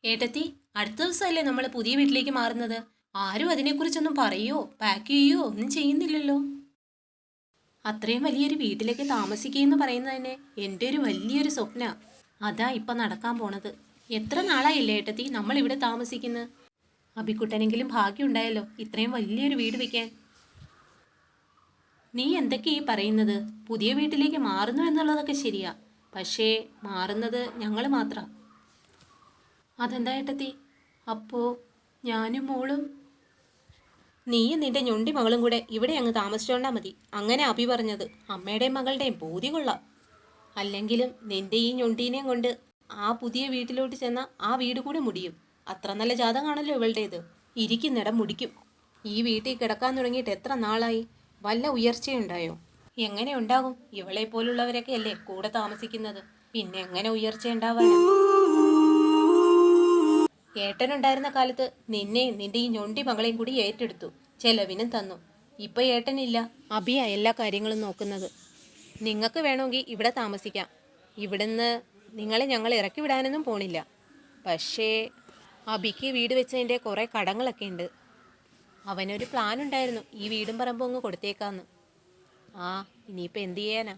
ഏട്ടത്തി, അടുത്ത ദിവസമല്ലേ നമ്മൾ പുതിയ വീട്ടിലേക്ക് മാറുന്നത്? ആരും അതിനെക്കുറിച്ചൊന്നും പറയോ പാക്ക് ചെയ്യോ ഒന്നും ചെയ്യുന്നില്ലല്ലോ. അത്രയും വലിയൊരു വീട്ടിലേക്ക് താമസിക്കുകയെന്ന് പറയുന്നത് തന്നെ എൻ്റെ ഒരു വലിയൊരു സ്വപ്ന. അതാ ഇപ്പം നടക്കാൻ പോണത്. എത്ര നാളായില്ലേ ഏട്ടത്തി നമ്മൾ ഇവിടെ താമസിക്കുന്നത്? അബിക്കുട്ടനെങ്കിലും ഭാഗ്യമുണ്ടായല്ലോ ഇത്രയും വലിയൊരു വീട് വെക്കാൻ. നീ എന്തൊക്കെയാ ഈ പറയുന്നത്? പുതിയ വീട്ടിലേക്ക് മാറുന്നു എന്നുള്ളതൊക്കെ ശരിയാ, പക്ഷേ മാറുന്നത് ഞങ്ങൾ മാത്രം. അതെന്താ ഏട്ടത്തി? അപ്പോ ഞാനും മോളും? നീയും നിന്റെ ഞൊണ്ടി മകളും കൂടെ ഇവിടെ അങ്ങ് താമസിച്ചോണ്ടാ മതി. അങ്ങനെ അഭി പറഞ്ഞത്. അമ്മയുടെയും മകളുടെയും ബോധ്യം കൊള്ളാം. അല്ലെങ്കിലും നിന്റെ ഈ ഞൊണ്ടീനെയും കൊണ്ട് ആ പുതിയ വീട്ടിലോട്ട് ചെന്ന ആ വീട് കൂടെ മുടിയും. അത്ര നല്ല ജാതകാണല്ലോ ഇവളുടേത്. ഇരിക്കുന്നിടം മുടിക്കും. ഈ വീട്ടിൽ കിടക്കാൻ തുടങ്ങിയിട്ട് എത്ര നാളായി? വല്ല ഉയർച്ചയുണ്ടായോ? എങ്ങനെ ഉണ്ടാകും? ഇവളെ പോലുള്ളവരൊക്കെ അല്ലേ കൂടെ താമസിക്കുന്നത്. പിന്നെ എങ്ങനെ ഉയർച്ച ഉണ്ടാവാനാ? ഏട്ടനുണ്ടായിരുന്ന കാലത്ത് നിന്നെയും നിന്റെ ഈ ഞൊണ്ടി മകളെയും കൂടി ഏറ്റെടുത്തു, ചെലവിനും തന്നു. ഇപ്പൊ ഏട്ടനില്ല, അഭിയ എല്ലാ കാര്യങ്ങളും നോക്കുന്നത്. നിങ്ങൾക്ക് വേണമെങ്കിൽ ഇവിടെ താമസിക്കാം. ഇവിടുന്ന് നിങ്ങളെ ഞങ്ങൾ ഇറക്കി വിടാനൊന്നും പോണില്ല. പക്ഷേ അഭിക്ക് വീട് വെച്ചതിൻ്റെ കുറേ കടങ്ങളൊക്കെ ഉണ്ട്. അവനൊരു പ്ലാൻ ഉണ്ടായിരുന്നു, ഈ വീടും പറമ്പും അങ്ങ് കൊടുത്തേക്കാന്ന്. ആ, ഇനിയിപ്പോൾ എന്ത് ചെയ്യാനാ?